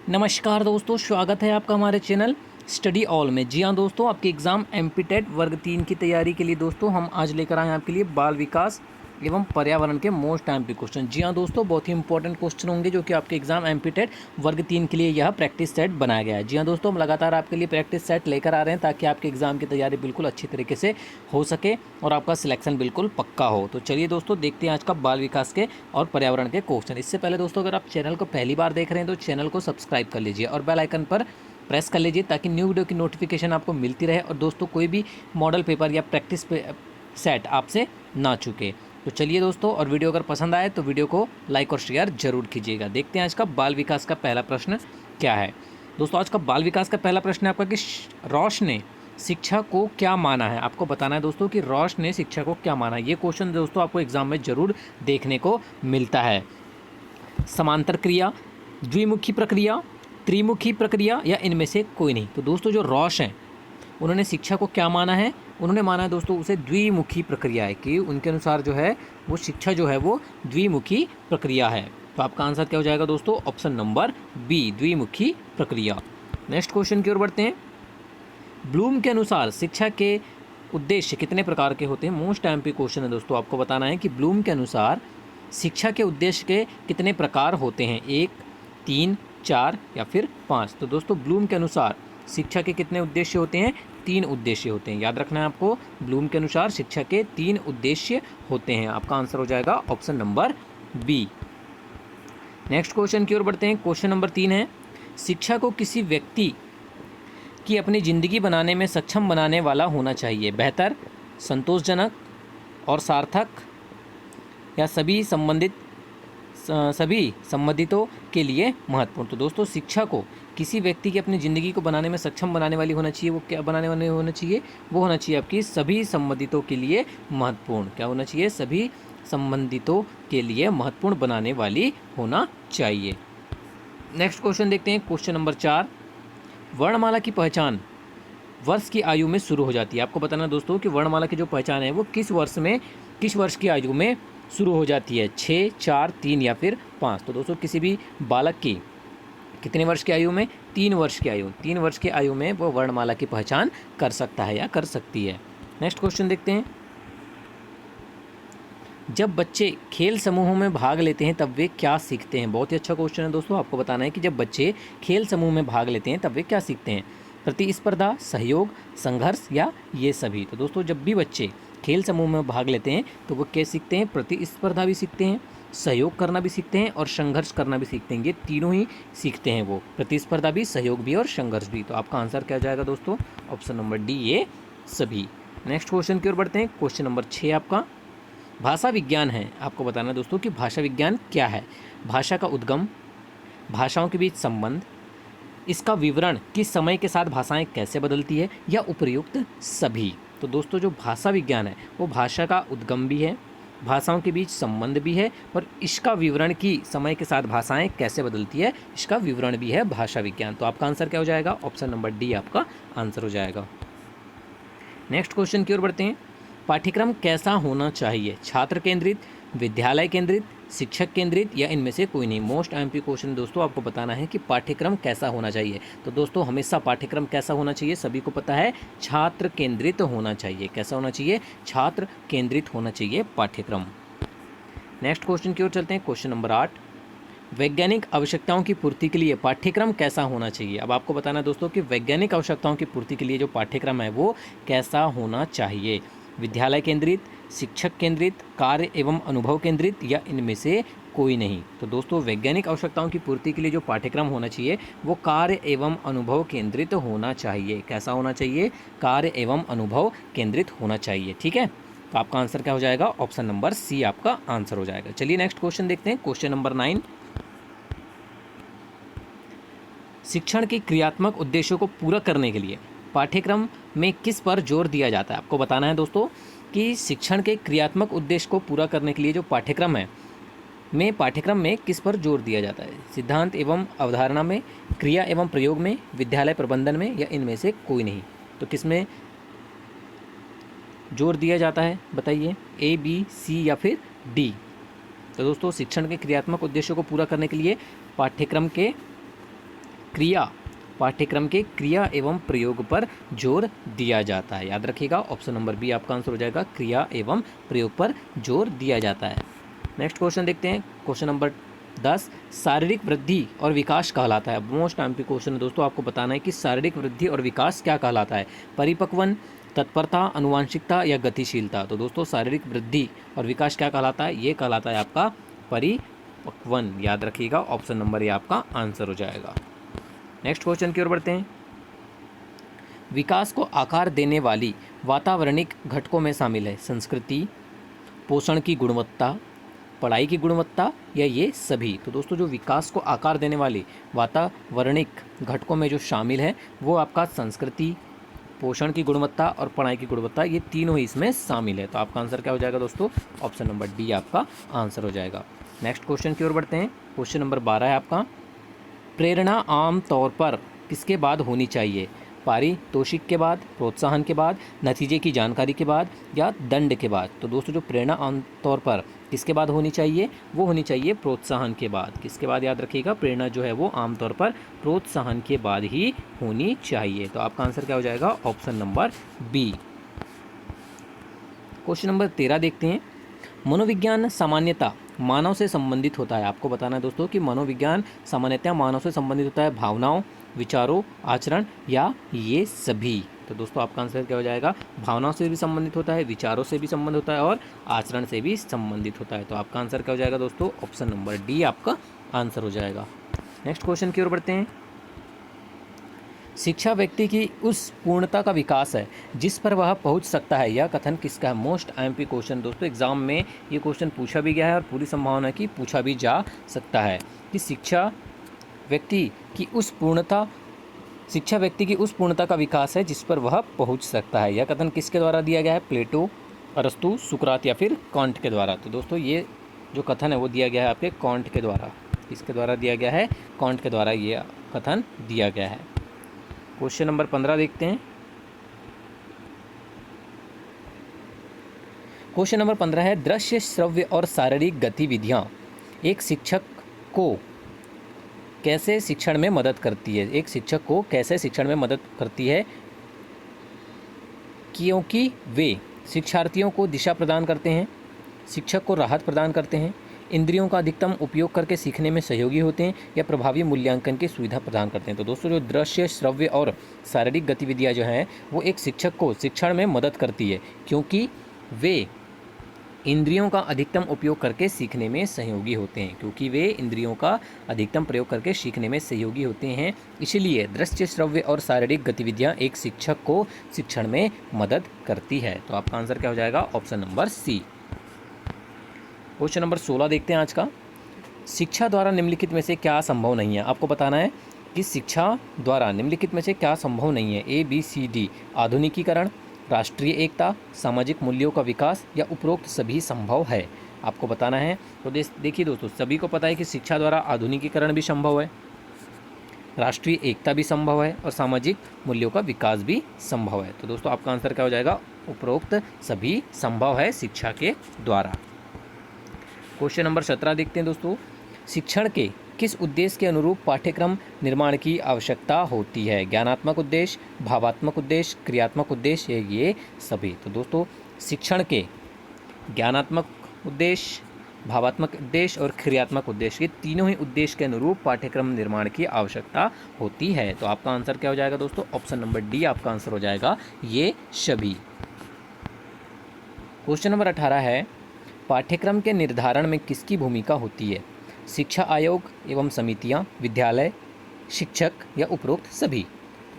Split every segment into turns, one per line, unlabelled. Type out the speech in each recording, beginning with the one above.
नमस्कार दोस्तों, स्वागत है आपका हमारे चैनल स्टडी ऑल में। जी हाँ दोस्तों, आपके एग्ज़ाम एमपीटेट वर्ग 3 की तैयारी के लिए दोस्तों हम आज लेकर आए हैं आपके लिए बाल विकास एवं पर्यावरण के मोस्ट एमपी क्वेश्चन। जी हाँ दोस्तों, बहुत ही इंपॉर्टेंट क्वेश्चन होंगे जो कि आपके एग्जाम एमपीटेट वर्ग 3 के लिए यह प्रैक्टिस सेट बनाया गया है। जी हाँ दोस्तों, हम लगातार आपके लिए प्रैक्टिस सेट लेकर आ रहे हैं ताकि आपके एग्जाम की तैयारी बिल्कुल अच्छी तरीके से हो सके और आपका सिलेक्शन बिल्कुल पक्का हो। तो चलिए दोस्तों, देखते हैं आज का बाल विकास के और पर्यावरण के क्वेश्चन। इससे पहले दोस्तों, अगर आप चैनल को पहली बार देख रहे हैं तो चैनल को सब्सक्राइब कर लीजिए और बेल आइकन पर प्रेस कर लीजिए ताकि न्यू वीडियो की नोटिफिकेशन आपको मिलती रहे और दोस्तों कोई भी मॉडल पेपर या प्रैक्टिस सेट आपसे ना चुके। तो चलिए दोस्तों, और वीडियो अगर पसंद आए तो वीडियो को लाइक और शेयर जरूर कीजिएगा। देखते हैं आज का बाल विकास का पहला प्रश्न क्या है। दोस्तों, आज का बाल विकास का पहला प्रश्न है आपका कि रॉश ने शिक्षा को क्या माना है। आपको बताना है दोस्तों कि रॉश ने शिक्षा को क्या माना है। ये क्वेश्चन दोस्तों आपको एग्जाम में जरूर देखने को मिलता है। समांतर क्रिया, द्विमुखी प्रक्रिया, त्रिमुखी प्रक्रिया या इनमें से कोई नहीं। तो दोस्तों जो रॉश हैं उन्होंने शिक्षा को क्या माना है, उन्होंने माना है दोस्तों उसे द्विमुखी प्रक्रिया है, कि उनके अनुसार जो है वो शिक्षा जो है वो द्विमुखी प्रक्रिया है। तो आपका आंसर क्या हो जाएगा दोस्तों, ऑप्शन नंबर बी, द्विमुखी प्रक्रिया। नेक्स्ट क्वेश्चन की ओर बढ़ते हैं। ब्लूम के अनुसार शिक्षा के उद्देश्य कितने प्रकार के होते हैं। मोस्ट एमपी क्वेश्चन है दोस्तों, आपको बताना है कि ब्लूम के अनुसार शिक्षा के उद्देश्य के कितने प्रकार होते हैं, 1, 3, 4 या फिर 5। तो दोस्तों ब्लूम के अनुसार शिक्षा के कितने उद्देश्य होते हैं, 3 उद्देश्य होते हैं। याद रखना है आपको, ब्लूम के अनुसार शिक्षा के 3 उद्देश्य होते हैं। आपका आंसर हो जाएगा option number B. Next question की ओर बढ़ते हैं। क्वेश्चन नंबर 3 है, शिक्षा को किसी व्यक्ति की अपनी ज़िंदगी बनाने में सक्षम बनाने वाला होना चाहिए। बेहतर, संतोषजनक और सार्थक या सभी संबंधितों के लिए महत्वपूर्ण। तो दोस्तों शिक्षा को किसी व्यक्ति की अपनी ज़िंदगी को बनाने में सक्षम बनाने वाली होना चाहिए। वो क्या बनाने वाली होना चाहिए, वो होना चाहिए आपकी सभी संबंधितों के लिए महत्वपूर्ण। क्या होना चाहिए, सभी संबंधितों के लिए महत्वपूर्ण बनाने वाली होना चाहिए। नेक्स्ट क्वेश्चन देखते हैं। क्वेश्चन नंबर 4, वर्णमाला की पहचान वर्ष की आयु में शुरू हो जाती है। आपको बताना दोस्तों कि वर्णमाला की जो पहचान है वो किस वर्ष की आयु में शुरू हो जाती है, 6, 4, 3 या फिर 5। तो दोस्तों किसी भी बालक की कितने वर्ष की आयु में, 3 वर्ष की आयु, 3 वर्ष की आयु में वो वर्णमाला की पहचान कर सकता है या कर सकती है। नेक्स्ट क्वेश्चन देखते हैं। जब बच्चे खेल समूहों में भाग लेते हैं तब वे क्या सीखते हैं। बहुत ही अच्छा क्वेश्चन है दोस्तों, आपको बताना है कि जब बच्चे खेल समूह में भाग लेते हैं तब वे क्या सीखते हैं। प्रतिस्पर्धा, सहयोग, संघर्ष या ये सभी। तो दोस्तों जब भी बच्चे खेल समूह में भाग लेते हैं तो वो क्या सीखते हैं, प्रतिस्पर्धा भी सीखते हैं, सहयोग करना भी सीखते हैं और संघर्ष करना भी सीखते हैं। ये तीनों ही सीखते हैं वो, प्रतिस्पर्धा भी, सहयोग भी और संघर्ष भी। तो आपका आंसर क्या हो जाएगा दोस्तों, ऑप्शन नंबर डी, ये सभी। नेक्स्ट क्वेश्चन की ओर बढ़ते हैं। क्वेश्चन नंबर 6 आपका भाषा विज्ञान है। आपको बताना है दोस्तों कि भाषा विज्ञान क्या है। भाषा का उद्गम, भाषाओं के बीच संबंध, इसका विवरण, किस समय के साथ भाषाएं कैसे बदलती है, या उपयुक्त सभी। तो दोस्तों जो भाषा विज्ञान है वो भाषा का उद्गम भी है, भाषाओं के बीच संबंध भी है और इसका विवरण की समय के साथ भाषाएं कैसे बदलती है, इसका विवरण भी है भाषा विज्ञान। तो आपका आंसर क्या हो जाएगा, ऑप्शन नंबर डी आपका आंसर हो जाएगा। नेक्स्ट क्वेश्चन की ओर बढ़ते हैं। पाठ्यक्रम कैसा होना चाहिए, छात्र केंद्रित, विद्यालय केंद्रित, शिक्षक केंद्रित या इनमें से कोई नहीं। मोस्ट एमपी क्वेश्चन दोस्तों, आपको बताना है कि पाठ्यक्रम कैसा होना चाहिए। तो दोस्तों हमेशा पाठ्यक्रम कैसा होना चाहिए, सभी को पता है, छात्र केंद्रित होना चाहिए। कैसा होना चाहिए, छात्र केंद्रित होना चाहिए पाठ्यक्रम। नेक्स्ट क्वेश्चन की ओर चलते हैं। क्वेश्चन नंबर 8, वैज्ञानिक आवश्यकताओं की पूर्ति के लिए पाठ्यक्रम कैसा होना चाहिए। अब आपको बताना है दोस्तों कि वैज्ञानिक आवश्यकताओं की पूर्ति के लिए जो पाठ्यक्रम है वो कैसा होना चाहिए। विद्यालय केंद्रित, शिक्षक केंद्रित, कार्य एवं अनुभव केंद्रित या इनमें से कोई नहीं। तो दोस्तों वैज्ञानिक आवश्यकताओं की पूर्ति के लिए जो पाठ्यक्रम होना चाहिए वो कार्य एवं अनुभव केंद्रित होना चाहिए। कैसा होना चाहिए, कार्य एवं अनुभव केंद्रित होना चाहिए। ठीक है, तो आपका आंसर क्या हो जाएगा, ऑप्शन नंबर सी आपका आंसर हो जाएगा। चलिए नेक्स्ट क्वेश्चन देखते हैं। क्वेश्चन नंबर 9, शिक्षण के क्रियात्मक उद्देश्यों को पूरा करने के लिए पाठ्यक्रम में किस पर जोर दिया जाता है। आपको बताना है दोस्तों कि शिक्षण के क्रियात्मक उद्देश्य को पूरा करने के लिए जो पाठ्यक्रम में किस पर जोर दिया जाता है। सिद्धांत एवं अवधारणा में, क्रिया एवं प्रयोग में, विद्यालय प्रबंधन में या इनमें से कोई नहीं। तो किस में जोर दिया जाता है बताइए, ए, बी, सी या फिर डी। तो दोस्तों शिक्षण के क्रियात्मक उद्देश्यों को पूरा करने के लिए पाठ्यक्रम के क्रिया, पाठ्यक्रम के क्रिया एवं प्रयोग पर जोर दिया जाता है। याद रखिएगा, ऑप्शन नंबर बी आपका आंसर हो जाएगा, क्रिया एवं प्रयोग पर जोर दिया जाता है। नेक्स्ट क्वेश्चन देखते हैं, क्वेश्चन नंबर 10, शारीरिक वृद्धि और विकास कहलाता है। मोस्ट टाइम क्वेश्चन है दोस्तों, आपको बताना है कि शारीरिक वृद्धि और विकास क्या कहलाता है। परिपक्वन, तत्परता, आनुवांशिकता या गतिशीलता। तो दोस्तों शारीरिक वृद्धि और विकास क्या कहलाता है, ये कहलाता है आपका परिपक्वन। याद रखिएगा, ऑप्शन नंबर ए आपका आंसर हो जाएगा। नेक्स्ट क्वेश्चन की ओर बढ़ते हैं। विकास को आकार देने वाली वातावरणिक घटकों में शामिल है संस्कृति, पोषण की गुणवत्ता, पढ़ाई की गुणवत्ता या ये सभी। तो दोस्तों जो विकास को आकार देने वाले वातावरणिक घटकों में जो शामिल है वो आपका संस्कृति, पोषण की गुणवत्ता और पढ़ाई की गुणवत्ता, ये तीनों ही इसमें शामिल है। तो आपका आंसर क्या हो जाएगा दोस्तों, ऑप्शन नंबर डी आपका आंसर हो जाएगा। नेक्स्ट क्वेश्चन की ओर बढ़ते हैं, क्वेश्चन नंबर 12 है आपका, प्रेरणा आम तौर पर किसके बाद होनी चाहिए, पारितोषिक के बाद, प्रोत्साहन के बाद, नतीजे की जानकारी के बाद या दंड के बाद। तो दोस्तों जो प्रेरणा आमतौर पर किसके बाद होनी चाहिए, वो होनी चाहिए प्रोत्साहन के बाद। किसके बाद, याद रखिएगा, प्रेरणा जो है वो आमतौर पर प्रोत्साहन के बाद ही होनी चाहिए। तो आपका आंसर क्या हो जाएगा, option number B. Question number 13 देखते हैं, मनोविज्ञान सामान्यतः मानव से संबंधित होता है। आपको बताना है दोस्तों कि मनोविज्ञान सामान्यतः मानव से संबंधित होता है, भावनाओं, विचारों, आचरण या ये सभी। तो दोस्तों आपका आंसर क्या हो जाएगा, भावनाओं से भी संबंधित होता है, विचारों से भी संबंधित होता है और आचरण से भी संबंधित होता है। तो आपका आंसर क्या हो जाएगा दोस्तों, ऑप्शन नंबर डी आपका आंसर हो जाएगा। नेक्स्ट क्वेश्चन की ओर बढ़ते हैं, शिक्षा व्यक्ति की उस पूर्णता का विकास है जिस पर वह पहुंच सकता है। यह कथन किसका है। मोस्ट आईएमपी क्वेश्चन दोस्तों, एग्जाम में ये क्वेश्चन पूछा भी गया है और पूरी संभावना है कि पूछा भी जा सकता है कि शिक्षा व्यक्ति की उस पूर्णता का विकास है जिस पर वह पहुंच सकता है। यह कथन किसके द्वारा दिया गया है, प्लेटो, अरस्तु, सुकरात या फिर कांट के द्वारा। तो दोस्तों ये जो कथन है वो दिया गया है आपके कांट के द्वारा। किसके द्वारा दिया गया है, कांट के द्वारा ये कथन दिया गया है। क्वेश्चन नंबर 15 देखते हैं, क्वेश्चन नंबर 15 है, दृश्य, श्रव्य और शारीरिक गतिविधियां एक शिक्षक को कैसे शिक्षण में मदद करती है। एक शिक्षक को कैसे शिक्षण में मदद करती है, क्योंकि वे शिक्षार्थियों को दिशा प्रदान करते हैं, शिक्षक को राहत प्रदान करते हैं, इंद्रियों का अधिकतम उपयोग करके सीखने में सहयोगी होते हैं या प्रभावी मूल्यांकन की सुविधा प्रदान करते हैं। तो दोस्तों जो दृश्य, श्रव्य और शारीरिक गतिविधियां जो हैं वो एक शिक्षक को शिक्षण में मदद करती है क्योंकि वे इंद्रियों का अधिकतम उपयोग करके सीखने में सहयोगी होते हैं। क्योंकि वे इंद्रियों का अधिकतम प्रयोग करके सीखने में सहयोगी होते हैं, इसलिए दृश्य, श्रव्य और शारीरिक गतिविधियां एक शिक्षक को शिक्षण में मदद करती है। तो आपका आंसर क्या हो जाएगा, option number C. Question number 16 देखते हैं आज का, शिक्षा द्वारा निम्नलिखित में से क्या संभव नहीं है। आपको बताना है कि शिक्षा द्वारा निम्नलिखित में से क्या संभव नहीं है, ए बी सी डी। आधुनिकीकरण, राष्ट्रीय एकता, सामाजिक मूल्यों का विकास या उपरोक्त सभी संभव है। आपको बताना है। तो देखिए दोस्तों, सभी को पता है कि शिक्षा द्वारा आधुनिकीकरण भी संभव है, राष्ट्रीय एकता भी संभव है और सामाजिक मूल्यों का विकास भी संभव है। तो दोस्तों आपका आंसर क्या हो जाएगा, उपरोक्त सभी संभव है शिक्षा के द्वारा। क्वेश्चन नंबर 17 देखते हैं दोस्तों, शिक्षण के किस उद्देश्य के अनुरूप पाठ्यक्रम निर्माण की आवश्यकता होती है। ज्ञानात्मक उद्देश्य, भावात्मक उद्देश्य, क्रियात्मक उद्देश्य, ये सभी। तो दोस्तों शिक्षण के ज्ञानात्मक उद्देश्य, भावात्मक उद्देश्य और क्रियात्मक उद्देश्य, ये तीनों ही उद्देश्य के अनुरूप पाठ्यक्रम निर्माण की आवश्यकता होती है। तो आपका आंसर क्या हो जाएगा दोस्तों, ऑप्शन नंबर डी आपका आंसर हो जाएगा, ये सभी। क्वेश्चन नंबर 18 है, पाठ्यक्रम के निर्धारण में किसकी भूमिका होती है। शिक्षा आयोग एवं समितियां, विद्यालय, शिक्षक या उपरोक्त सभी।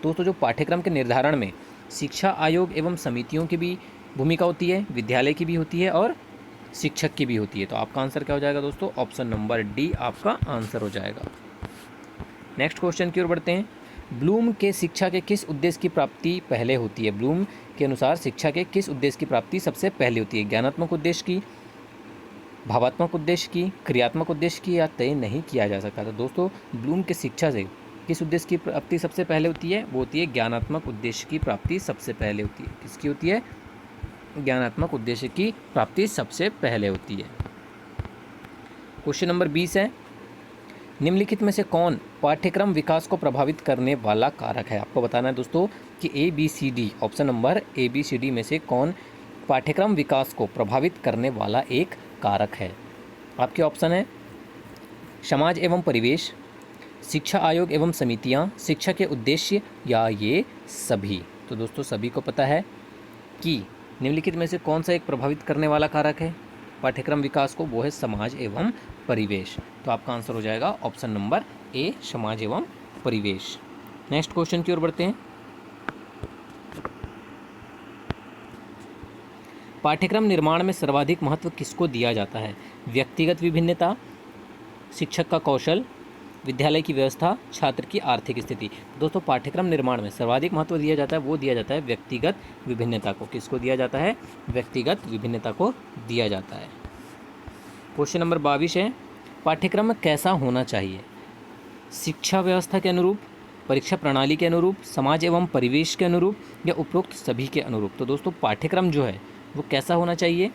दोस्तों जो पाठ्यक्रम के निर्धारण में शिक्षा आयोग एवं समितियों की भी भूमिका होती है, विद्यालय की भी होती है और शिक्षक की भी होती है। तो आपका आंसर क्या हो जाएगा दोस्तों, ऑप्शन नंबर डी आपका आंसर हो जाएगा। नेक्स्ट क्वेश्चन की ओर बढ़ते हैं, ब्लूम के शिक्षा के किस उद्देश्य की प्राप्ति पहले होती है। ब्लूम के अनुसार शिक्षा के किस उद्देश्य की प्राप्ति सबसे पहले होती है। ज्ञानात्मक उद्देश्य की, भावात्मक उद्देश्य की, क्रियात्मक उद्देश्य की या तय नहीं किया जा सकता। तो दोस्तों ब्लूम के शिक्षा से किस उद्देश्य की प्राप्ति सबसे पहले होती है, वो होती है ज्ञानात्मक उद्देश्य की प्राप्ति सबसे पहले होती है। किसकी होती है, ज्ञानात्मक उद्देश्य की प्राप्ति सबसे पहले होती है। क्वेश्चन नंबर 20 है, निम्नलिखित में से कौन पाठ्यक्रम विकास को प्रभावित करने वाला कारक है। आपको बताना है दोस्तों कि ABCD, ऑप्शन नंबर ABCD में से कौन पाठ्यक्रम विकास को प्रभावित करने वाला एक कारक है। आपके ऑप्शन है समाज एवं परिवेश, शिक्षा आयोग एवं समितियां, शिक्षा के उद्देश्य, या ये सभी। तो दोस्तों सभी को पता है कि निम्नलिखित में से कौन सा एक प्रभावित करने वाला कारक है पाठ्यक्रम विकास को, वो है समाज एवं परिवेश। तो आपका आंसर हो जाएगा ऑप्शन नंबर ए, समाज एवं परिवेश। नेक्स्ट क्वेश्चन की ओर बढ़ते हैं। पाठ्यक्रम निर्माण में सर्वाधिक महत्व किसको दिया जाता है? व्यक्तिगत विभिन्नता, शिक्षक का कौशल, विद्यालय की व्यवस्था, छात्र की आर्थिक स्थिति। दोस्तों पाठ्यक्रम निर्माण में सर्वाधिक महत्व दिया जाता है, वो दिया जाता है व्यक्तिगत विभिन्नता को। किसको दिया जाता है? व्यक्तिगत विभिन्नता को दिया जाता है। क्वेश्चन नंबर 22 है, पाठ्यक्रम कैसा होना चाहिए? शिक्षा व्यवस्था के अनुरूप, परीक्षा प्रणाली के अनुरूप, समाज एवं परिवेश के अनुरूप, या उपरोक्त सभी के अनुरूप। तो दोस्तों पाठ्यक्रम जो है वो कैसा होना चाहिए?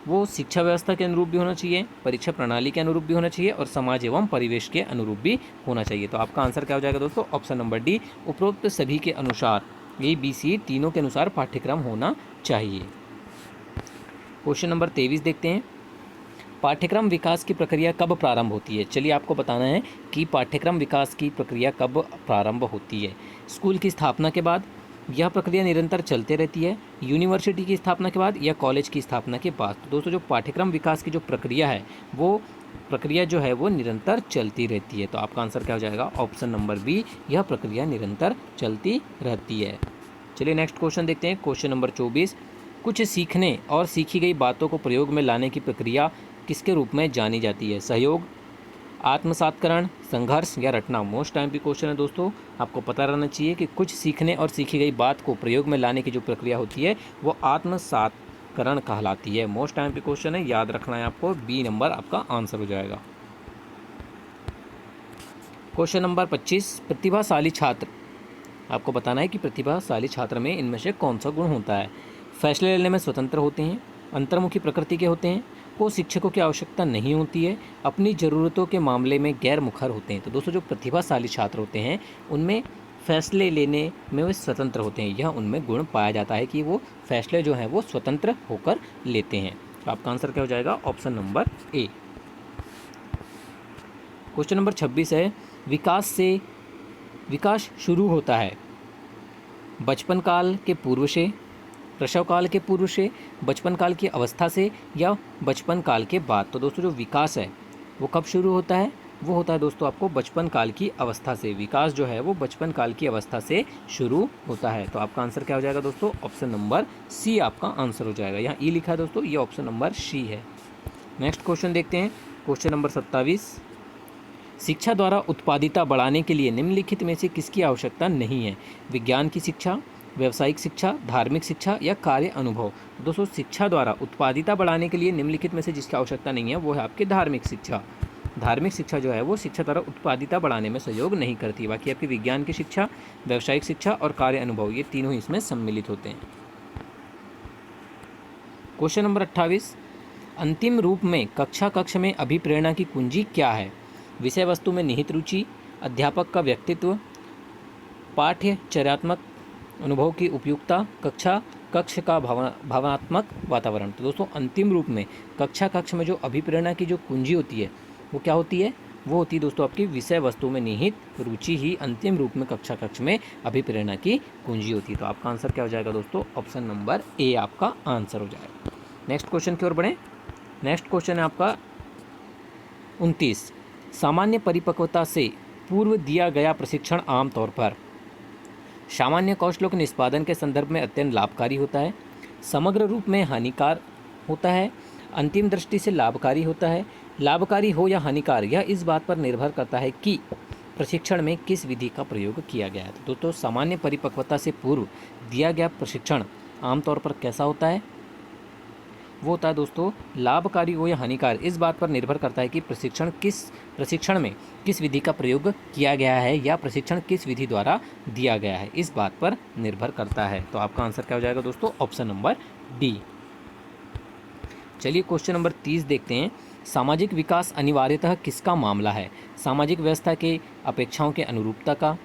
वो शिक्षा व्यवस्था के अनुरूप भी होना चाहिए, परीक्षा प्रणाली के अनुरूप भी होना चाहिए, और समाज एवं परिवेश के अनुरूप भी होना चाहिए। तो आपका आंसर क्या हो जाएगा दोस्तों? ऑप्शन नंबर डी, उपरोक्त सभी के अनुसार, ABC तीनों के अनुसार पाठ्यक्रम होना चाहिए। क्वेश्चन नंबर 23 देखते हैं। पाठ्यक्रम विकास की प्रक्रिया कब प्रारंभ होती है? चलिए आपको बताना है कि पाठ्यक्रम विकास की प्रक्रिया कब प्रारंभ होती है। स्कूल की स्थापना के बाद, यह प्रक्रिया निरंतर चलते रहती है, यूनिवर्सिटी की स्थापना के बाद, या कॉलेज की स्थापना के बाद। तो दोस्तों जो पाठ्यक्रम विकास की जो प्रक्रिया है वो प्रक्रिया जो है वो निरंतर चलती रहती है। तो आपका आंसर क्या हो जाएगा? ऑप्शन नंबर बी, यह प्रक्रिया निरंतर चलती रहती है। चलिए नेक्स्ट क्वेश्चन देखते हैं। क्वेश्चन नंबर 24, कुछ सीखने और सीखी गई बातों को प्रयोग में लाने की प्रक्रिया किसके रूप में जानी जाती है? सहयोग, आत्मसातकरण, संघर्ष, या रटना। मोस्ट टाइम की क्वेश्चन है दोस्तों, आपको पता रहना चाहिए कि कुछ सीखने और सीखी गई बात को प्रयोग में लाने की जो प्रक्रिया होती है वो आत्मसातकरण कहलाती है। मोस्ट टाइम की क्वेश्चन है, याद रखना है आपको। बी नंबर आपका आंसर हो जाएगा। क्वेश्चन नंबर 25, प्रतिभाशाली छात्र। आपको बताना है कि प्रतिभाशाली छात्र में इनमें से कौन सा गुण होता है? फैसले लेने में स्वतंत्र होते हैं, अंतर्मुखी प्रकृति के होते हैं, को शिक्षकों की आवश्यकता नहीं होती है, अपनी ज़रूरतों के मामले में गैर मुखर होते हैं। तो दोस्तों जो प्रतिभाशाली छात्र होते हैं उनमें फैसले लेने में वे स्वतंत्र होते हैं। यह उनमें गुण पाया जाता है कि वो फैसले जो हैं वो स्वतंत्र होकर लेते हैं। तो आपका आंसर क्या हो जाएगा? Option number A. Question number 26 है, विकास शुरू होता है बचपन काल के पूर्व से, प्रसव काल के पूर्व से, बचपन काल की अवस्था से, या बचपन काल के बाद। तो दोस्तों जो विकास है वो कब शुरू होता है? वो होता है दोस्तों आपको बचपन काल की अवस्था से। विकास जो है वो बचपन काल की अवस्था से शुरू होता है। तो आपका आंसर क्या हो जाएगा दोस्तों? ऑप्शन नंबर सी आपका आंसर हो जाएगा। यहाँ ई लिखा है दोस्तों, ये ऑप्शन नंबर सी है। नेक्स्ट क्वेश्चन देखते हैं। क्वेश्चन नंबर 27, शिक्षा द्वारा उत्पादिता बढ़ाने के लिए निम्नलिखित में से किसकी आवश्यकता नहीं है? विज्ञान की शिक्षा, व्यावसायिक शिक्षा, धार्मिक शिक्षा, या कार्य अनुभव। दोस्तों शिक्षा द्वारा उत्पादिता बढ़ाने के लिए निम्नलिखित में से जिसकी आवश्यकता नहीं है वो है आपकी धार्मिक शिक्षा। धार्मिक शिक्षा जो है वो शिक्षा द्वारा उत्पादिता बढ़ाने में सहयोग नहीं करती। बाकी आपकी विज्ञान की शिक्षा, व्यावसायिक शिक्षा और कार्य अनुभव, ये तीनों ही इसमें सम्मिलित होते हैं। क्वेश्चन नंबर 28, अंतिम रूप में कक्ष में अभिप्रेरणा की कुंजी क्या है? विषय वस्तु में निहित रुचि, अध्यापक का व्यक्तित्व, पाठ्यचर्यात्मक अनुभव की उपयुक्तता, कक्ष का भावनात्मक वातावरण। तो दोस्तों अंतिम रूप में कक्ष में जो अभिप्रेरणा की जो कुंजी होती है वो क्या होती है? वो होती है दोस्तों आपकी विषय वस्तु में निहित रुचि ही अंतिम रूप में कक्ष में अभिप्रेरणा की कुंजी होती है। तो आपका आंसर क्या हो जाएगा दोस्तों? ऑप्शन नंबर ए आपका आंसर हो जाएगा। नेक्स्ट क्वेश्चन की ओर बढ़ें। नेक्स्ट क्वेश्चन है आपका 29, सामान्य परिपक्वता से पूर्व दिया गया प्रशिक्षण आमतौर पर सामान्य कौशलों के निष्पादन के संदर्भ में अत्यंत लाभकारी होता है, समग्र रूप में हानिकार होता है, अंतिम दृष्टि से लाभकारी होता है। लाभकारी हो या हानिकार यह इस बात पर निर्भर करता है कि प्रशिक्षण में किस विधि का प्रयोग किया गया है। तो दोस्तों सामान्य परिपक्वता से पूर्व दिया गया प्रशिक्षण आमतौर पर कैसा होता है? वो होता है दोस्तों लाभकारी हो या हानिकार, इस बात पर निर्भर करता है कि प्रशिक्षण में किस विधि का प्रयोग किया गया है या प्रशिक्षण किस विधि द्वारा दिया गया है, इस बात पर निर्भर करता है। तो आपका आंसर क्या हो जाएगा दोस्तों? Option number D. चलिए क्वेश्चन नंबर 30 देखते हैं। सामाजिक विकास अनिवार्यतः किसका मामला है? सामाजिक व्यवस्था के अपेक्षाओं के अनुरूपता का,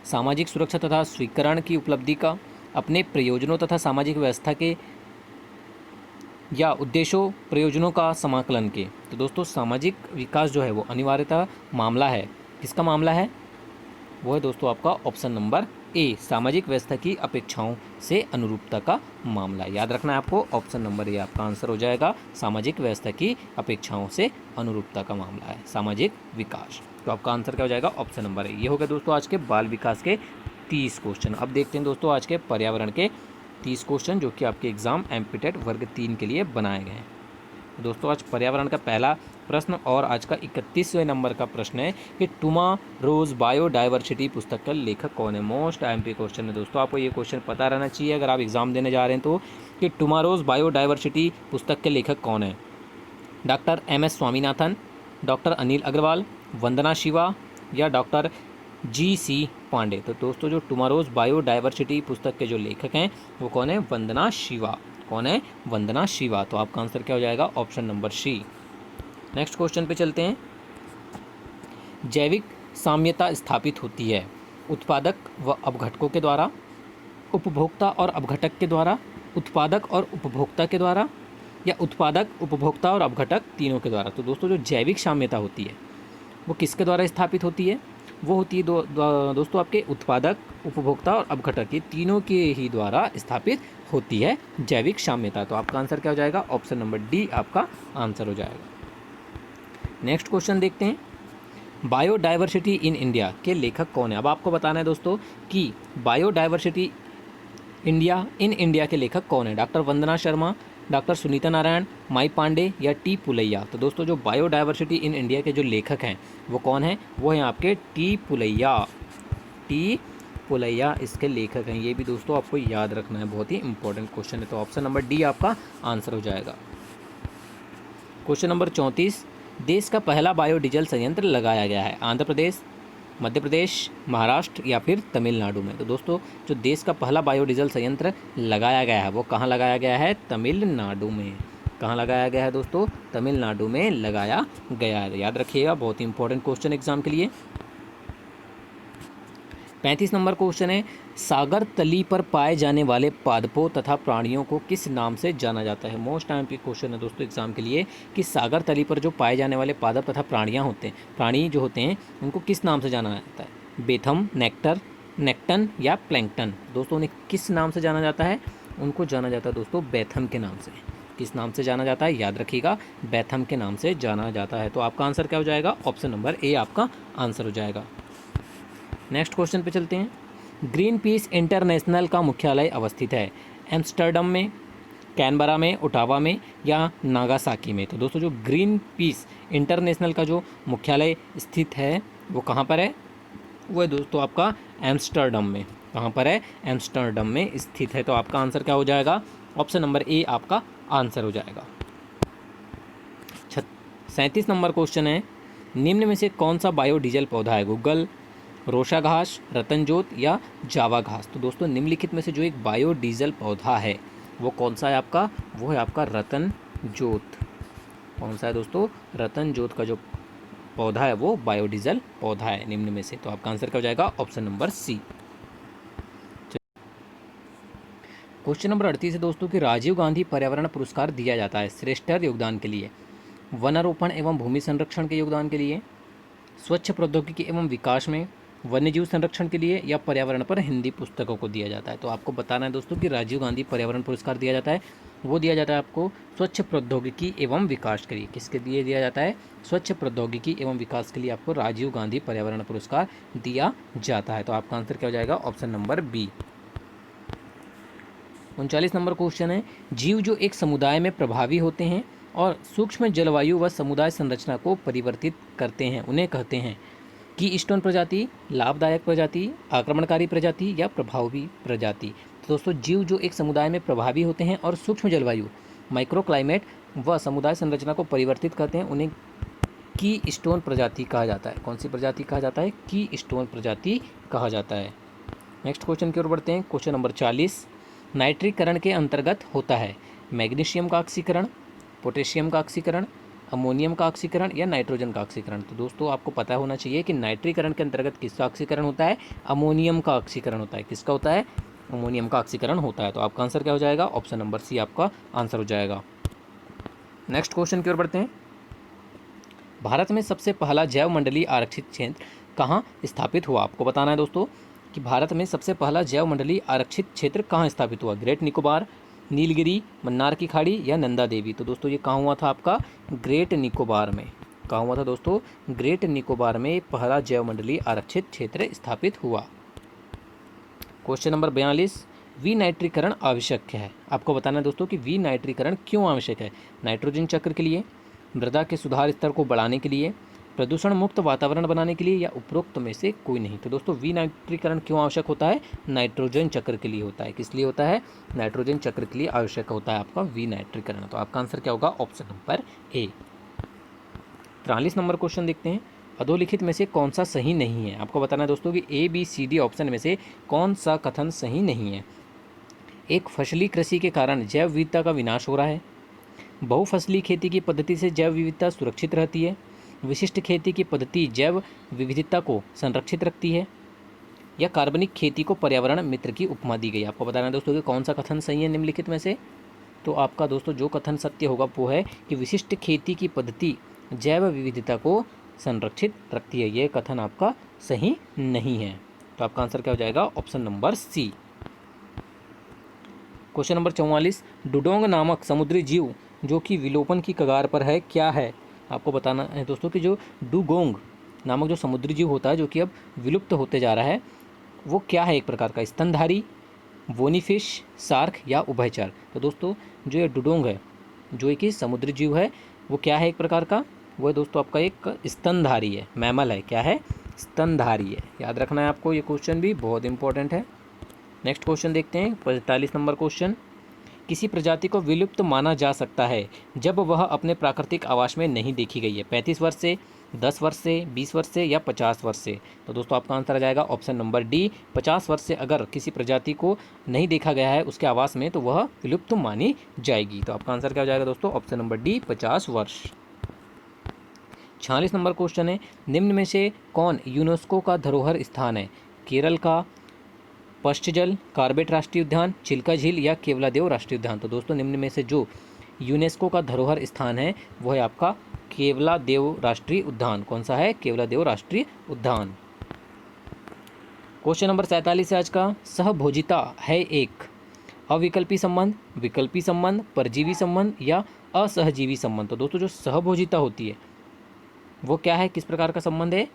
सामाजिक सुरक्षा तथा स्वीकरण की उपलब्धि का, अपने प्रयोजनों तथा सामाजिक व्यवस्था के या उद्देश्यों प्रयोजनों का समाकलन के। तो दोस्तों सामाजिक विकास जो है वो अनिवार्यतः मामला है। किसका मामला है? वो है दोस्तों आपका ऑप्शन नंबर ए, सामाजिक व्यवस्था की अपेक्षाओं से अनुरूपता का मामला। याद रखना है आपको, ऑप्शन नंबर ए आपका आंसर हो जाएगा। सामाजिक व्यवस्था की अपेक्षाओं से अनुरूपता का मामला है सामाजिक विकास। तो आपका आंसर क्या हो जाएगा? Option number A. ये हो गया दोस्तों आज के बाल विकास के 30 क्वेश्चन। अब देखते हैं दोस्तों आज के पर्यावरण के 30 क्वेश्चन जो कि आपके एग्जाम एमपीटेट वर्ग 3 के लिए बनाए गए हैं। दोस्तों आज पर्यावरण का पहला प्रश्न और आज का 31वें नंबर का प्रश्न है कि टुमारोज बायोडाइवर्सिटी पुस्तक का लेखक कौन है? मोस्ट आईएमपी क्वेश्चन है दोस्तों, आपको ये क्वेश्चन पता रहना चाहिए अगर आप एग्जाम देने जा रहे हैं तो, कि टुमारोज बायोडाइवर्सिटी पुस्तक के लेखक कौन है? Doctor MS Swaminathan, doctor Anil Agarwal, Vandana Shiva या डॉक्टर GC पांडे। तो दोस्तों जो टुमारोज बायोडाइवर्सिटी पुस्तक के जो लेखक हैं वो कौन है? वंदना शिवा। कौन है? वंदना शिवा। तो आपका आंसर क्या हो जाएगा? Option number C. Next question पे चलते हैं। जैविक साम्यता स्थापित होती है उत्पादक व अपघटकों के द्वारा, उपभोक्ता और अपघटक के द्वारा, उत्पादक और उपभोक्ता के द्वारा, या उत्पादक, उपभोक्ता और अपघटक तीनों के द्वारा। तो दोस्तों जो जैविक साम्यता होती है वो किसके द्वारा स्थापित होती है? वो होती है दोस्तों आपके उत्पादक, उपभोक्ता और अपघटक, ये तीनों के ही द्वारा स्थापित होती है जैविक साम्यता। तो आपका आंसर क्या हो जाएगा? ऑप्शन नंबर डी आपका आंसर हो जाएगा। नेक्स्ट क्वेश्चन देखते हैं। बायोडाइवर्सिटी इन इंडिया के लेखक कौन है? अब आपको बताना है दोस्तों कि बायोडाइवर्सिटी इन इंडिया के लेखक कौन है? डॉक्टर वंदना शर्मा, डॉक्टर सुनीता नारायण, माई पांडे या टी पुलैया। तो दोस्तों जो बायोडाइवर्सिटी इन इंडिया के जो लेखक हैं वो कौन है? वो हैं आपके टी पुलैया। टी पुलैया इसके लेखक हैं। ये भी दोस्तों आपको याद रखना है, बहुत ही इंपॉर्टेंट क्वेश्चन है। तो ऑप्शन नंबर डी आपका आंसर हो जाएगा। Question number 34। देश का पहला बायोडीजल संयंत्र लगाया गया है आंध्र प्रदेश, मध्य प्रदेश, महाराष्ट्र या फिर तमिलनाडु में। तो दोस्तों जो देश का पहला बायोडीजल संयंत्र लगाया गया है वो कहाँ लगाया गया है? तमिलनाडु में। कहाँ लगाया गया है दोस्तों? तमिलनाडु में लगाया गया है। याद रखिएगा, बहुत ही इंपॉर्टेंट क्वेश्चन एग्जाम के लिए। 35 नंबर क्वेश्चन है। सागर तली पर पाए जाने वाले पादपों तथा प्राणियों को किस नाम से जाना जाता है? मोस्ट आईएमपी क्वेश्चन है दोस्तों एग्जाम के लिए कि सागर तली पर जो पाए जाने वाले पादप तथा प्राणी जो होते हैं उनको किस नाम से जाना जाता है? बेथम, नेक्टन या प्लैंकटन। दोस्तों उन्हें किस नाम से जाना जाता है? उनको जाना जाता है दोस्तों बेथम के नाम से। किस नाम से जाना जाता है? याद रखिएगा, बेथम के नाम से जाना जाता है। तो आपका आंसर क्या हो जाएगा? ऑप्शन नंबर ए आपका आंसर हो जाएगा। नेक्स्ट क्वेश्चन पे चलते हैं। ग्रीन पीस इंटरनेशनल का मुख्यालय अवस्थित है एम्स्टर्डम में, कैनबरा में, ओटावा में या नागासाकी में। तो दोस्तों जो ग्रीन पीस इंटरनेशनल का जो मुख्यालय स्थित है वो कहाँ पर है? वो है दोस्तों आपका एम्स्टर्डम में। कहाँ पर है? एम्स्टर्डम में स्थित है। तो आपका आंसर क्या हो जाएगा? ऑप्शन नंबर ए आपका आंसर हो जाएगा। 37 नंबर क्वेश्चन है। निम्न में से कौन सा बायोडीजल पौधा है? गूगल, रोशा घास, रतनजोत या जावा घास। तो दोस्तों निम्नलिखित में से जो एक बायोडीजल पौधा है वो कौन सा है आपका? वो है आपका रतनजोत। कौन सा है दोस्तों? रतनजोत का जो पौधा है वो बायोडीजल पौधा है निम्न में से। तो आपका आंसर क्या हो जाएगा? Option number C. Question number 38 है दोस्तों कि राजीव गांधी पर्यावरण पुरस्कार दिया जाता है श्रेष्ठ योगदान के लिए, वनारोपण एवं भूमि संरक्षण के योगदान के लिए, स्वच्छ प्रौद्योगिकी एवं विकास में, वन्यजीव संरक्षण के लिए या पर्यावरण पर हिंदी पुस्तकों को दिया जाता है। तो आपको बताना है दोस्तों कि राजीव गांधी पर्यावरण पुरस्कार दिया जाता है, वो दिया जाता है आपको स्वच्छ प्रौद्योगिकी एवं विकास के लिए। किसके लिए दिया जाता है? स्वच्छ प्रौद्योगिकी एवं विकास के लिए आपको राजीव गांधी पर्यावरण पुरस्कार दिया जाता है। तो आपका आंसर क्या हो जाएगा? Option number B. 39 number question है। जीव जो एक समुदाय में प्रभावी होते हैं और सूक्ष्म जलवायु व समुदाय संरचना को परिवर्तित करते हैं उन्हें कहते हैं की स्टोन प्रजाति, लाभदायक प्रजाति, आक्रमणकारी प्रजाति या प्रभावी प्रजाति। तो दोस्तों जीव जो एक समुदाय में प्रभावी होते हैं और सूक्ष्म जलवायु, माइक्रो क्लाइमेट व समुदाय संरचना को परिवर्तित करते हैं उन्हें की स्टोन प्रजाति कहा जाता है। कौन सी प्रजाति कहा जाता है? की स्टोन प्रजाति कहा जाता है। नेक्स्ट क्वेश्चन की ओर बढ़ते हैं। Question number 40। नाइट्रीकरण के अंतर्गत होता है मैग्नीशियम का ऑक्सीकरण, पोटेशियम का ऑक्सीकरण, अमोनियम का ऑक्सीकरण या नाइट्रोजन का ऑक्सीकरण। तो दोस्तों आपको पता होना चाहिए कि नाइट्रीकरण के अंतर्गत किसका ऑक्सीकरण होता है, अमोनियम का ऑक्सीकरण होता है। किसका होता है, अमोनियम का ऑक्सीकरण होता है। तो आपका आंसर क्या हो जाएगा, ऑप्शन नंबर सी आपका आंसर हो जाएगा। नेक्स्ट क्वेश्चन की ओर बढ़ते हैं। भारत में सबसे पहला जैव मंडलीय आरक्षित क्षेत्र कहाँ स्थापित हुआ। आपको बताना है दोस्तों कि भारत में सबसे पहला जैव मंडलीय आरक्षित क्षेत्र कहाँ स्थापित हुआ, ग्रेट निकोबार, नीलगिरी, मन्नार की खाड़ी या नंदा देवी। तो दोस्तों ये कहाँ हुआ था, आपका ग्रेट निकोबार में। कहाँ हुआ था दोस्तों, ग्रेट निकोबार में पहला जैव मंडलीय आरक्षित क्षेत्र स्थापित हुआ। क्वेश्चन नंबर 42, विनाइट्रीकरण आवश्यक है। आपको बताना है दोस्तों कि विनाइट्रीकरण क्यों आवश्यक है, नाइट्रोजन चक्र के लिए, मृदा के सुधार स्तर को बढ़ाने के लिए, प्रदूषण मुक्त वातावरण बनाने के लिए या उपरोक्त में से कोई नहीं। तो दोस्तों विनाइट्रीकरण क्यों आवश्यक होता है, नाइट्रोजन चक्र के लिए होता है। किस लिए होता है, नाइट्रोजन चक्र के लिए आवश्यक होता है आपका विनाइट्रीकरण। तो आपका आंसर क्या होगा, option number A. 43 number question देखते हैं। अधोलिखित में से कौन सा सही नहीं है। आपको बताना है दोस्तों कि A B C D option में से कौन सा कथन सही नहीं है। एक फसली कृषि के कारण जैव विविधता का विनाश हो रहा है, बहुफसली खेती की पद्धति से जैव विविधता सुरक्षित रहती है, विशिष्ट खेती की पद्धति जैव विविधता को संरक्षित रखती है, या कार्बनिक खेती को पर्यावरण मित्र की उपमा दी गई। आपको बताना है दोस्तों कि कौन सा कथन सही है निम्नलिखित में से। तो आपका दोस्तों जो कथन सत्य होगा वो है कि विशिष्ट खेती की पद्धति जैव विविधता को संरक्षित रखती है। ये कथन आपका सही नहीं है। तो आपका आंसर क्या हो जाएगा, option number C. Question number 44, dugong नामक समुद्री जीव जो कि विलोपन की कगार पर है क्या है। आपको बताना है दोस्तों कि जो डुगोंग नामक जो समुद्री जीव होता है जो कि अब विलुप्त होते जा रहा है, वो क्या है, एक प्रकार का स्तनधारी, बोनीफिश, शार्क या उभयचर। तो दोस्तों जो ये डुडोंग है, जो एक समुद्री जीव है, वो क्या है एक प्रकार का, वो है दोस्तों आपका एक स्तनधारी है, मैमल है। क्या है, स्तनधारी है। याद रखना है आपको, ये क्वेश्चन भी बहुत इंपॉर्टेंट है। नेक्स्ट क्वेश्चन देखते हैं, 45 नंबर क्वेश्चन। किसी प्रजाति को विलुप्त माना जा सकता है जब वह अपने प्राकृतिक आवास में नहीं देखी गई है, 35 वर्ष से, 10 वर्ष से, 20 वर्ष से या 50 वर्ष से। तो दोस्तों आपका आंसर आ जाएगा ऑप्शन नंबर डी, 50 वर्ष से अगर किसी प्रजाति को नहीं देखा गया है उसके आवास में तो वह विलुप्त मानी जाएगी। तो आपका आंसर क्या हो जाएगा दोस्तों, ऑप्शन नंबर डी, 50 वर्ष। 46 नंबर क्वेश्चन है, निम्न में से कौन यूनेस्को का धरोहर स्थान है, केरल का पश्चजल, कार्बेट राष्ट्रीय उद्यान, चिल्का झील या केवलादेव राष्ट्रीय उद्यान। तो दोस्तों निम्न में से जो यूनेस्को का धरोहर स्थान है वो है आपका केवलादेव राष्ट्रीय उद्यान। कौन सा है, केवलादेव राष्ट्रीय उद्यान। क्वेश्चन नंबर 47 है आज का, सहभोजिता है एक अविकल्पी संबंध, विकल्पी संबंध, परजीवी संबंध या असहजीवी संबंध। तो दोस्तों जो सहभोजिता होती है वो क्या है, किस प्रकार का संबंध है,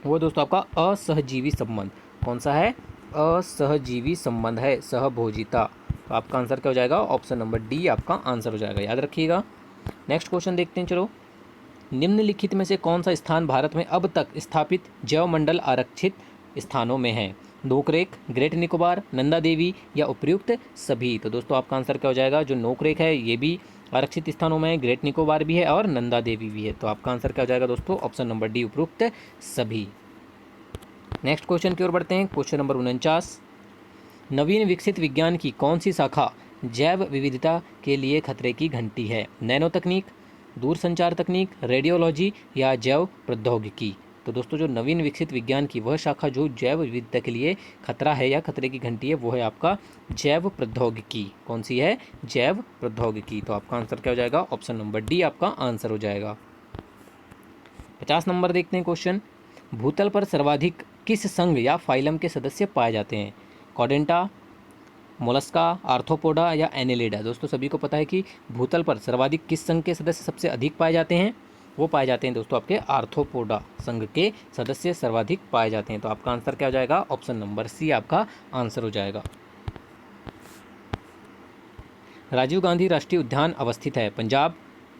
वो दोस्तों आपका असहजीवी संबंध। कौन सा है, असहजीवी संबंध है सहभोजिता। तो आपका आंसर क्या हो जाएगा, ऑप्शन नंबर डी आपका आंसर हो जाएगा, याद रखिएगा। नेक्स्ट क्वेश्चन देखते हैं। चलो, निम्नलिखित में से कौन सा स्थान भारत में अब तक स्थापित जैव मंडल आरक्षित स्थानों में है, नोकरेक, ग्रेट निकोबार, नंदा देवी या उपयुक्त सभी। तो दोस्तों आपका आंसर क्या हो जाएगा, जो नोकरेक है ये भी आरक्षित स्थानों में है, ग्रेट निकोबार भी है और नंदा देवी भी है। तो आपका आंसर क्या हो जाएगा दोस्तों, ऑप्शन नंबर डी, उपयुक्त सभी। नेक्स्ट क्वेश्चन की ओर बढ़ते हैं। क्वेश्चन नंबर 49, नवीन विकसित विज्ञान की कौन सी शाखा जैव विविधता के लिए खतरे की घंटी है, नैनो तकनीक, दूरसंचार तकनीक, रेडियोलॉजी या जैव प्रौद्योगिकी। तो दोस्तों जो नवीन विकसित विज्ञान की वह शाखा जो जैव विविधता के लिए खतरा है या खतरे की घंटी है वो है आपका जैव प्रौद्योगिकी। कौन सी है, जैव प्रौद्योगिकी। तो आपका आंसर क्या हो जाएगा, ऑप्शन नंबर डी आपका आंसर हो जाएगा। 50 नंबर देखते हैं क्वेश्चन, भूतल पर सर्वाधिक किस संघ या फाइलम के सदस्य पाए जाते हैं, कॉडेंटा, मोलस्का, आर्थ्रोपोडा या एनेलिडा। दोस्तों सभी को पता है कि भूतल पर सर्वाधिक किस संघ के सदस्य सबसे अधिक पाए जाते हैं, वो पाए जाते हैं दोस्तों आपके आर्थ्रोपोडा संघ के सदस्य सर्वाधिक पाए जाते हैं। तो आपका आंसर क्या हो जाएगा, ऑप्शन नंबर सी आपका आंसर हो जाएगा। राजीव गांधी राष्ट्रीय उद्यान अवस्थित है पंजाब,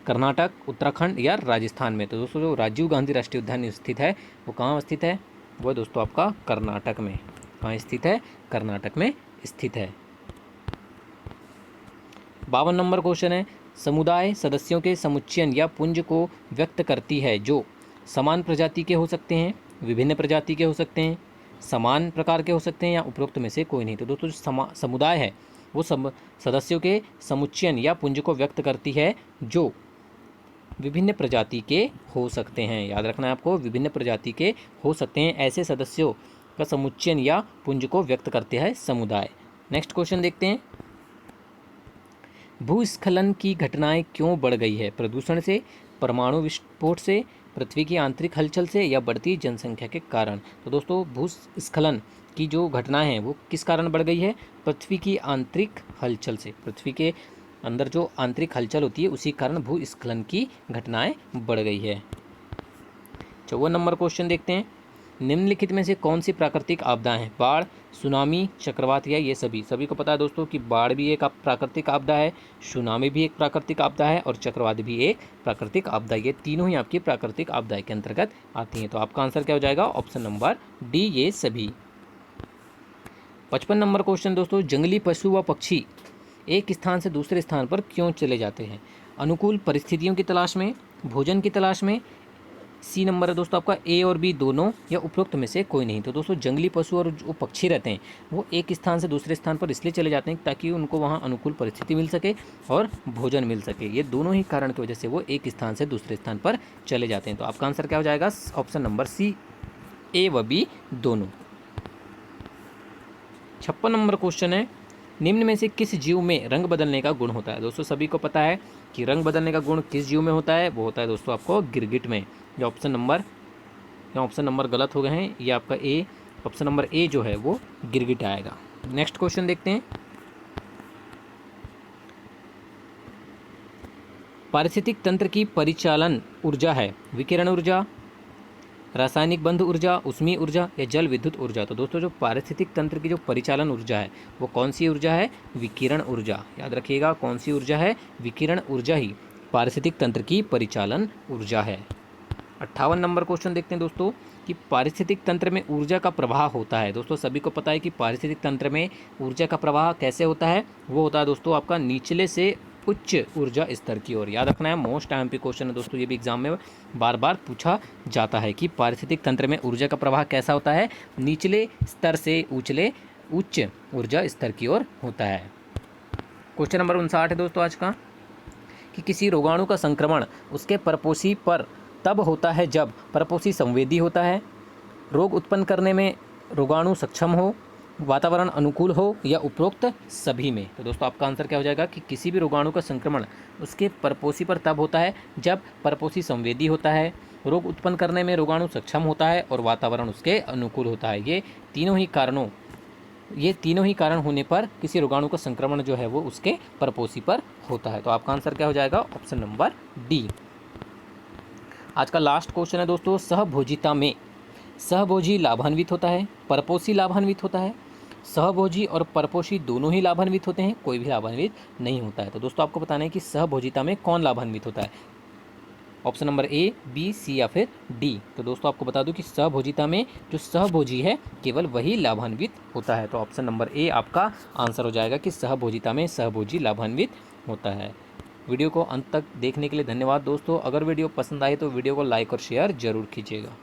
कर्नाटक, उत्तराखंड या राजस्थान में। तो दोस्तों जो राजीव गांधी राष्ट्रीय उद्यान स्थित है वो कहाँ स्थित है, वो दोस्तों आपका कर्नाटक में। कहाँ स्थित है, कर्नाटक में स्थित है। 52 नंबर क्वेश्चन है, समुदाय सदस्यों के समुच्चयन या पुंज को व्यक्त करती है जो समान प्रजाति के हो सकते हैं, विभिन्न प्रजाति के हो सकते हैं, समान प्रकार के हो सकते हैं या उपरोक्त में से कोई नहीं। तो दोस्तों जो समुदाय है वो सदस्यों के समुच्चयन या पुंज को व्यक्त करती है जो विभिन्न प्रजाति के हो सकते हैं। याद रखना है आपको, विभिन्न प्रजाति के हो सकते हैं। ऐसे सदस्यों का समुच्चयन या पुंज को व्यक्त करते हैं समुदाय। नेक्स्ट क्वेश्चन देखते हैं। भूस्खलन की घटनाएं क्यों बढ़ गई है? प्रदूषण से, परमाणु विस्फोट से, पृथ्वी की आंतरिक हलचल से या बढ़ती जनसंख्या के कारण? तो दोस्तों भूस्खलन की जो घटनाएं हैं वो किस कारण बढ़ गई है? पृथ्वी की आंतरिक हलचल से। पृथ्वी के अंदर जो आंतरिक हलचल होती है उसी कारण भूस्खलन की घटनाएं बढ़ गई है। 54 नंबर क्वेश्चन देखते हैं। निम्नलिखित में से कौन सी प्राकृतिक आपदाएं हैं? बाढ़, सुनामी, चक्रवात या ये सभी? सभी को पता है दोस्तों कि बाढ़ भी एक प्राकृतिक आपदा है, सुनामी भी एक प्राकृतिक आपदा है और चक्रवात भी एक प्राकृतिक आपदा है। ये तीनों ही आपकी प्राकृतिक आपदा के अंतर्गत आती हैं। तो आपका आंसर क्या हो जाएगा? ऑप्शन नंबर डी, ये सभी। 55 नंबर क्वेश्चन दोस्तों। जंगली पशु व पक्षी एक स्थान से दूसरे स्थान पर क्यों चले जाते हैं? अनुकूल परिस्थितियों की तलाश में, भोजन की तलाश में। सी नंबर है दोस्तों आपका ए और बी दोनों, या उपरोक्त में से कोई नहीं। तो दोस्तों जंगली पशु और जो पक्षी रहते हैं वो एक स्थान से दूसरे स्थान पर इसलिए चले जाते हैं ताकि उनको वहाँ अनुकूल परिस्थिति मिल सके और भोजन मिल सके। ये दोनों ही कारण की वजह से वो एक स्थान से दूसरे स्थान पर चले जाते हैं। तो आपका आंसर क्या हो जाएगा? ऑप्शन नंबर सी, ए व बी दोनों। 56 नंबर क्वेश्चन है। निम्न में से किस जीव में रंग बदलने का गुण होता है? दोस्तों सभी को पता है कि रंग बदलने का गुण किस जीव में होता है? वो होता है दोस्तों आपको गिरगिट में। ये ऑप्शन नंबर गलत हो गए हैं। ये आपका ए, ऑप्शन नंबर ए जो है वो गिरगिट आएगा। नेक्स्ट क्वेश्चन देखते हैं। पारिस्थितिक तंत्र की परिचालन ऊर्जा है विकिरण ऊर्जा, रासायनिक बंध ऊर्जा, ऊष्मीय ऊर्जा या जल विद्युत ऊर्जा? तो दोस्तों जो पारिस्थितिक तंत्र की जो परिचालन ऊर्जा है वो कौन सी ऊर्जा है? विकिरण ऊर्जा। याद रखिएगा कौन सी ऊर्जा है? विकिरण ऊर्जा ही पारिस्थितिक तंत्र की परिचालन ऊर्जा है। 58 नंबर क्वेश्चन देखते हैं दोस्तों कि पारिस्थितिक तंत्र में ऊर्जा का प्रवाह होता है। दोस्तों सभी को पता है कि पारिस्थितिक तंत्र में ऊर्जा का प्रवाह कैसे होता है? वो होता है दोस्तों आपका निचले से उच्च ऊर्जा स्तर की ओर। याद रखना है, मोस्ट आईएमपी क्वेश्चन है दोस्तों, ये भी एग्जाम में बार बार पूछा जाता है कि पारिस्थितिक तंत्र में ऊर्जा का प्रवाह कैसा होता है? निचले स्तर से उच्च ऊर्जा स्तर की ओर होता है। क्वेश्चन नंबर 59 है दोस्तों आज का, कि किसी रोगाणु का संक्रमण उसके परपोषी पर तब होता है जब परपोषी संवेदी होता है, रोग उत्पन्न करने में रोगाणु सक्षम हो, वातावरण अनुकूल हो या उपरोक्त सभी में? तो दोस्तों आपका आंसर क्या हो जाएगा कि किसी भी रोगाणु का संक्रमण उसके परपोषी पर तब होता है जब परपोषी संवेदी होता है, रोग उत्पन्न करने में रोगाणु सक्षम होता है और वातावरण उसके अनुकूल होता है। ये तीनों ही कारण होने पर किसी रोगाणु का संक्रमण जो है वो उसके परपोषी पर होता है। तो आपका आंसर क्या हो जाएगा? Option number D. आज का लास्ट क्वेश्चन है दोस्तों। सहभोजिता में सहभोजी लाभान्वित होता है, परपोषी लाभान्वित होता है, सहभोजी और परपोषी दोनों ही लाभान्वित होते हैं, कोई भी लाभान्वित नहीं होता है? तो दोस्तों आपको बताना है कि सहभोजिता में कौन लाभान्वित होता है? ऑप्शन नंबर ए, बी, सी या फिर डी? तो दोस्तों आपको बता दूं कि सहभोजिता में जो सहभोजी है केवल वही लाभान्वित होता है। तो ऑप्शन नंबर ए आपका आंसर हो जाएगा कि सहभोजिता में सहभोजी लाभान्वित होता है। वीडियो को अंत तक देखने के लिए धन्यवाद दोस्तों। अगर वीडियो पसंद आए तो वीडियो को लाइक और शेयर जरूर कीजिएगा।